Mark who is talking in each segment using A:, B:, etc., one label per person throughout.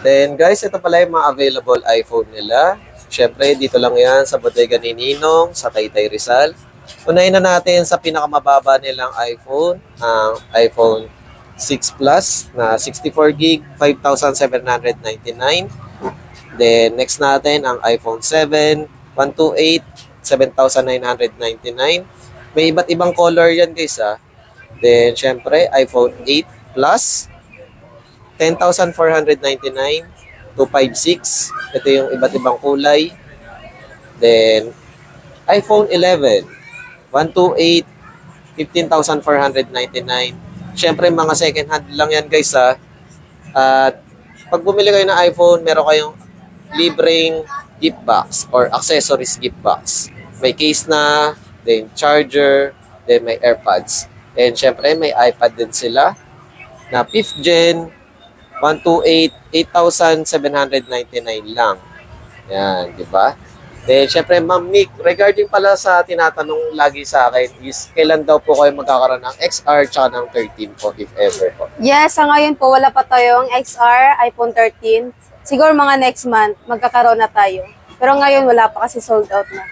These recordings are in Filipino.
A: Then guys, ito pala yung mga available iPhone nila. Syempre, dito lang yan sa bodega ni Ninong, sa Taytay Rizal. Unahin na natin sa pinakamababa nilang iPhone, ang iPhone 6 Plus na 64 gig, 5,799. Then next natin ang iPhone 7, 128, 7,999. May iba't ibang color yan guys ha. Then syempre, iPhone 8 Plus, 10,499, 256. Ito yung iba't ibang kulay. Then, iPhone 11, 128, 15,499. Siyempre, mga second hand lang yan guys ha. At pag bumili kayo ng iPhone, meron kayong libreng gift box or accessories gift box. May case na, then charger, then may AirPods. And siyempre, may iPad din sila na 5th gen, 128, 8,799 lang. Yan, di ba? Then, syempre, Ma'am Mick, regarding pala sa tinatanong lagi sa akin is, kailan daw po kayo magkakaroon ng XR tsaka ng 13 po, if ever po?
B: Yes, sa ngayon po, wala pa tayong XR, iPhone 13. Siguro mga next month, magkakaroon na tayo. Pero ngayon, wala pa kasi sold out na.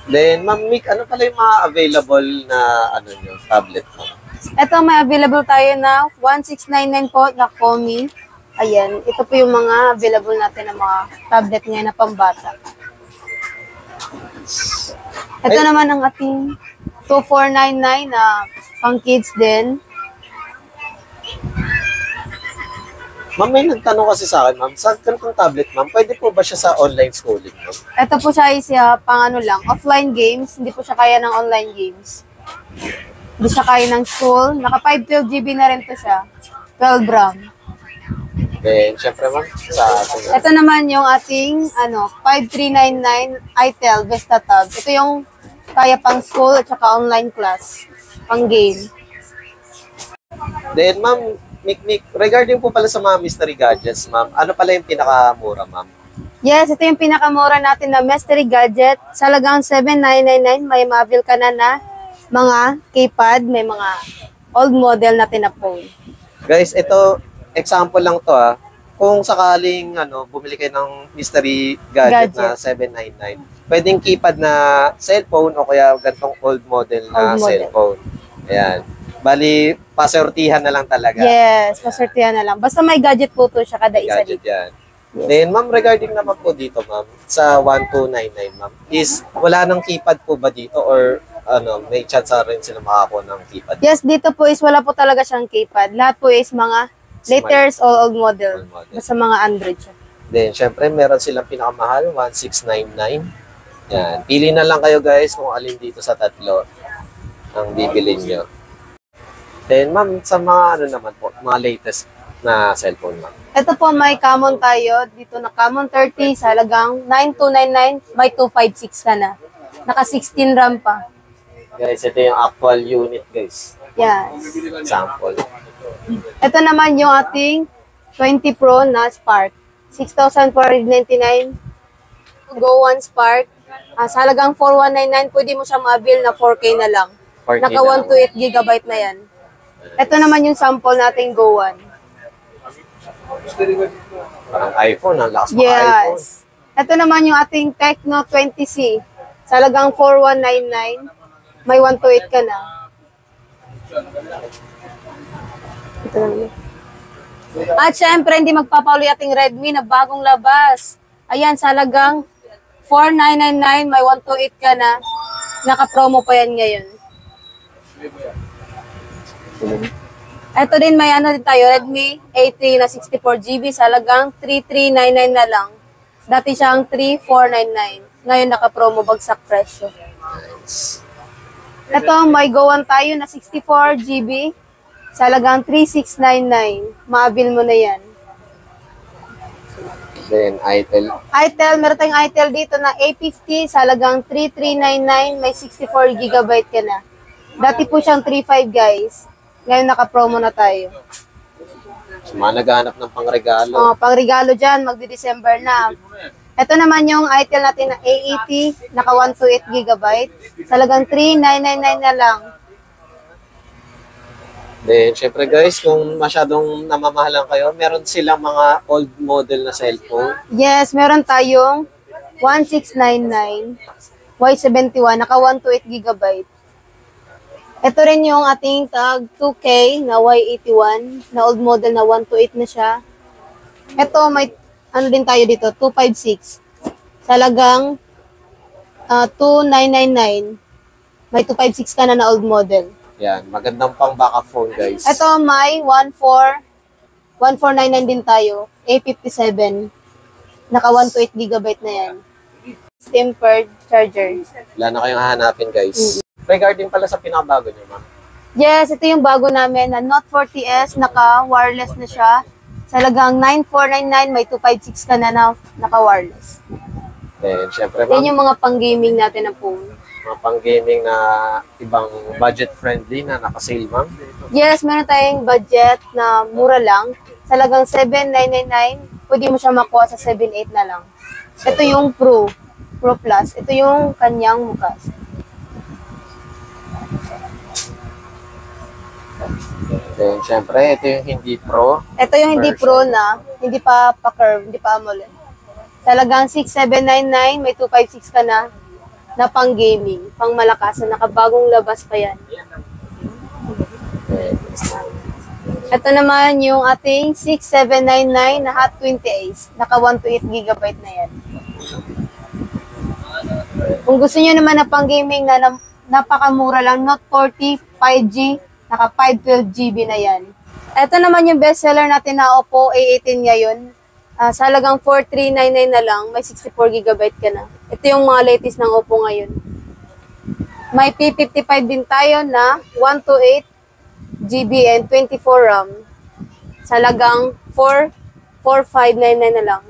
A: Then, Ma'am Mick, ano pala yung mga available na tablet po?
B: Ito, may available tayo na 1699 po na Komi. Ayan, ito po yung mga available natin na mga tablet ngayon na pambata. Ito naman ang ating 2499 na pang kids din.
A: Ma'am, may nagtanong kasi sa akin, ma'am, sa ganitong tablet, ma'am, pwede po ba siya sa online schooling, ma'am?
B: Ito po siya is pang ano lang, offline games. Hindi po siya kaya ng online games. Hindi siya kaya ng school. Naka 512 GB na rin to siya. 12 RAM.
A: Then, syempre, ma'am,
B: ito naman yung ating 5399 itel Vesta Tab. Ito yung kaya pang school at saka online class. Pang game.
A: Then, ma'am, Mick, regarding po pala sa mga mystery gadgets, ma'am, ano pala yung pinakamura, ma'am?
B: Yes, ito yung pinakamura natin na mystery gadget. Sa halagang 7,999, may ma-avail ka na mga keypad, may mga old model natin na phone.
A: Guys, ito, example lang to ha. Kung sakaling bumili kayo ng mystery gadget na 799, pwedeng keypad na cellphone o kaya gantong old model na cellphone. Ayan. Bali, pasortihan na lang talaga.
B: Yes, pasortihan na lang. Basta may gadget po to siya kada isa
A: gadget
B: dito.
A: Yan. Yes. Then, ma'am, regarding naman po dito, ma'am, sa 1299, ma'am, is wala nang keypad po ba dito or may chance rin sila makakuha ng keypad?
B: Yes, dito po is wala po talaga siyang keypad. Lahat po is mga latest o old model. Basta mga Android siya.
A: Then, syempre, meron silang pinakamahal, 1699. Yan. Pili na lang kayo, guys, kung alin dito sa tatlo ang bibilin nyo. Then, ma'am, sa mga naman po, mga latest na cellphone, ma'am.
B: Ito po, may Camon tayo. Dito na Camon 30 sa halagang 9299, may 256 ka na. Naka 16 RAM pa.
A: Guys, ito yung actual unit, guys.
B: Yes.
A: Example.
B: Ito naman yung ating 20 Pro na Spark. 6,499. Go One Spark. Sa halagang 4,199, pwede mo siya ma-avail na 4K na lang.
A: 4K
B: Naka 128 GB na yan. Ito naman yung sample nating Go One.
A: Parang iPhone, ang lakas mga iPhone.
B: Yes. Ito naman yung ating Tecno 20C. Sa halagang 4,199, may 128 ka na. Ito naman. At syempre, hindi magpapaulit ating Redmi na bagong labas. Ayan, sa halagang 4,999, may 128 ka na. Naka-promo pa yan ngayon. Ito din, may din tayo, Redmi A3 na 64GB sa halagang 3,399 na lang. Dati siyang 3,499. Ngayon naka-promo, bagsak presyo.
A: Nice.
B: Ito, may Go One tayo na 64GB sa halagang 3,699. Ma-avail mo na yan.
A: Then, itel.
B: itel, meron tayong itel dito na A50 sa halagang 3,399. May 64GB ka na. Dati po siyang 3,500 guys. Ngayon naka-promo na tayo.
A: So, mga naghahanap ng pangregalo.
B: Pangregalo dyan, magdi-December na. Ito naman yung itel natin na A80, naka 128GB. Talagang 3,999 na lang.
A: Then, syempre guys, kung masyadong namamahalan kayo, meron silang mga old model na cellphone.
B: Yes, meron tayong 1699 Y71, naka 128 GB. Ito rin yung ating tag 2K na Y81, na old model na 128 na siya. Ito, may ano din tayo dito, 256. Talagang 2999. May 256 ka na old model.
A: Yan, magandang pang backup phone guys.
B: Ito may 1499 din tayo, A57. Naka 128 GB na yan. Tempered charger.
A: Wala na kayong hahanapin guys. Regarding pala sa pinakabago nyo, ma'am.
B: Yes, ito yung bago namin na Note 40S, naka wireless na siya. Salagang 9499, may 256 ka na naka-wireless.
A: Then, syempre
B: Yan
A: ma'am,
B: yung mga pang-gaming natin na phone.
A: mga pang-gaming na ibang budget-friendly na naka-sale, ma'am.
B: Yes, meron tayong budget na mura lang. Salagang 7,999, pwede mo siya makuha sa 7,800 na lang. Ito yung Pro Plus. Ito yung kanyang mukha.
A: Then, syempre, ito yung hindi pro.
B: Ito yung hindi Pro na, hindi pa pa-curve, hindi pa AMOLED. Talagang 6,799, may 256 ka na pang gaming, pang malakas, na nakabagong labas pa yan. Ito naman yung ating 6,799 na Hot 20 Ace. Naka 128 GB na yan. Kung gusto nyo naman na pang gaming na napakamura lang, Note 40 5G, naka 512 GB na yan. Ito naman yung bestseller natin na Oppo A18 ngayon. Sa halagang 4,399 na lang, may 64 GB ka na. Ito yung mga latest ng Oppo ngayon. May P55 din tayo na 128 GB and 24 RAM. Sa halagang 4,599 na lang.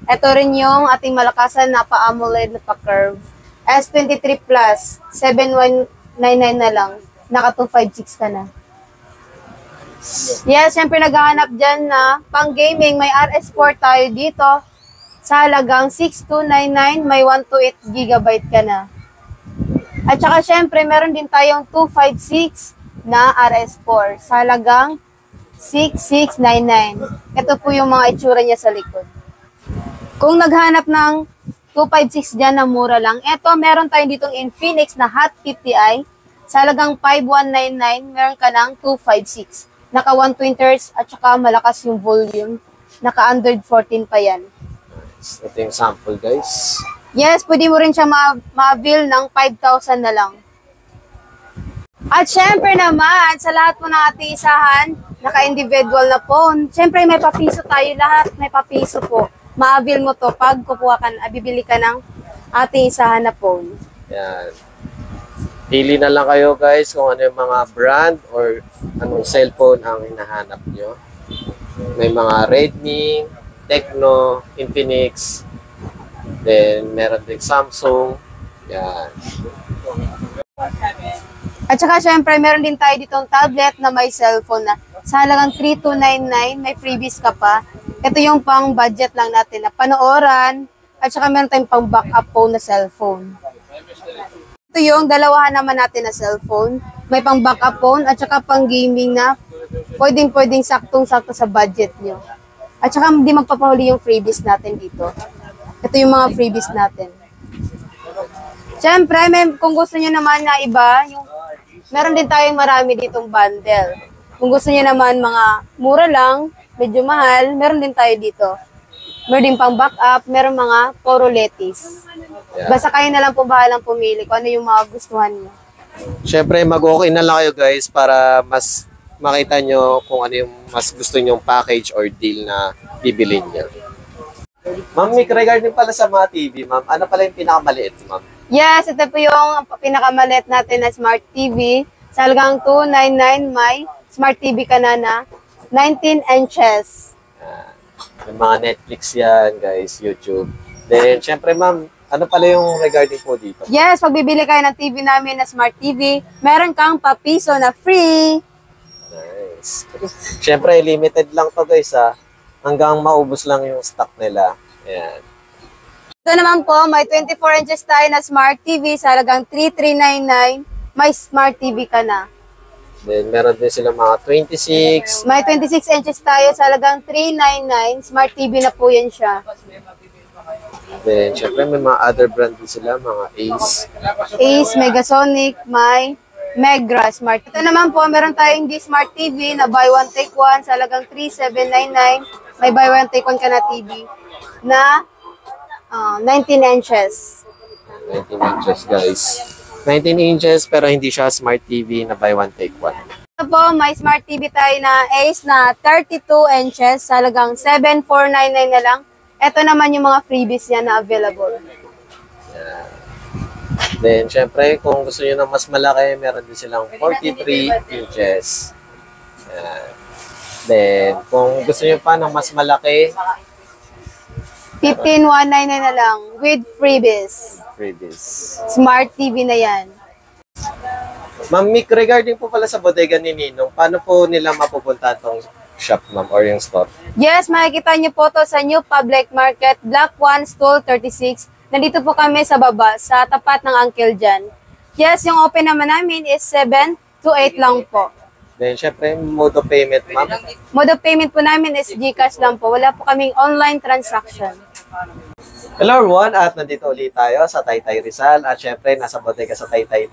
B: Ito rin yung ating malakasan na pa-AMOLED na pa-curve. S23 Plus, 7,199 na lang. Naka 256 ka na. Yes, syempre naghahanap dyan na pang gaming. May RS4 tayo dito. Sa halagang 6,299, may 128 GB ka na. At saka syempre, meron din tayong 256 na RS4. Sa halagang 6,699. Ito po yung mga itsura niya sa likod. Kung naghanap ng 256 dyan na mura lang, eto meron tayo ditong Infinix na Hot 50i. Sa halagang 5,199, meron ka ng 256. Naka 120 Hz at saka malakas yung volume. Naka Android 14 pa yan.
A: Ito yung sample, guys.
B: Yes, pwede mo rin siya ma-avail ng 5,000 na lang. At syempre naman, sa lahat po ng ating isahan, naka-individual na phone. Syempre may papiso tayo lahat, may papiso po. Ma-avail mo to pag kukuha ka, bibili ka ng ating isahan na phone.
A: Yan. Pili na lang kayo guys kung ano yung mga brand or anong cellphone ang hinahanap nyo. May mga Redmi, Tecno, Infinix, then meron din Samsung. Yan.
B: At saka syempre meron din tayo ditong tablet na may cellphone na sa halagang 3,299, may freebies ka pa. Ito yung pang budget lang natin na panooran at saka meron tayong pang backup phone na cellphone. Ito yung dalawahan naman natin na cellphone. May pang backup phone at saka pang gaming na pwedeng saktong-sakto sa budget nyo. At saka hindi magpapahuli yung freebies natin dito. Ito yung mga freebies natin. Siyempre, kung gusto nyo naman na iba, meron din tayong marami ditong bundle. Kung gusto nyo naman mga mura lang, medyo mahal, meron din tayo dito. Meron din pang backup, meron mga puro lettuce. Basta kayo na lang po bahalang pumili kung ano yung mga gustuhan nyo.
A: Siyempre, mag-okay na lang kayo guys para mas makita nyo kung ano yung mas gusto nyong package or deal na bibilin nyo. Ma'am, regarding pala sa mga TV, ma'am, ano pala yung pinakamaliit, ma'am?
B: Yes, ito po yung pinakamaliit natin na Smart TV. Sa halagang 299, may Smart TV ka na 19 inches.
A: May mga Netflix yan, guys, YouTube. Then, syempre, ma'am, ano pala yung regarding po dito?
B: Yes, pag bibili kayo ng TV namin na Smart TV, meron kang papiso na free.
A: Nice. Syempre, limited lang to guys, ha. Hanggang maubos lang yung stock nila. Ayan.
B: Ito naman po, may 24 inches tayo na Smart TV sa halagang 3,399. May Smart TV ka na.
A: Then, meron din sila mga 26.
B: May 26 inches tayo sa halagang 399. Smart TV na po yan siya.
A: Then, syempre, may mga other brand din sila, mga Ace.
B: Ace, Megasonic, may Megra Smart. Ito naman po, meron tayong di Smart TV na buy one take one sa halagang 3,799. May buy one take one ka na TV na 19 inches.
A: 19 inches, guys. 19 inches, pero hindi siya Smart TV na buy one, take one.
B: Ito po, may Smart TV tayo na Ace na 32 inches sa halagang 7,499 na lang. Ito naman yung mga freebies yan na available.
A: Then, syempre, kung gusto nyo ng mas malaki, meron din silang 43 inches. Yan. Then, kung gusto nyo pa ng mas malaki,
B: 15,199 na lang with freebies.
A: freebies.
B: Smart TV na yan.
A: Ma'am Mick, regarding po pala sa bodega ni Ninong, paano po nila mapupunta tong shop, ma'am, or yung store?
B: Yes, makikita niyo po to sa New Public Market, Block 1, Stall 36. Nandito po kami sa baba, sa tapat ng Uncle John. Yes, yung open naman namin is 7 to 8 lang po.
A: Then, syempre, mode of payment, ma'am.
B: Mode of payment po namin is GCash lang po. Wala po kaming online transaction.
A: Hello everyone, at nandito ulit tayo sa Taytay Rizal. At syempre, nasa bodega sa Taytay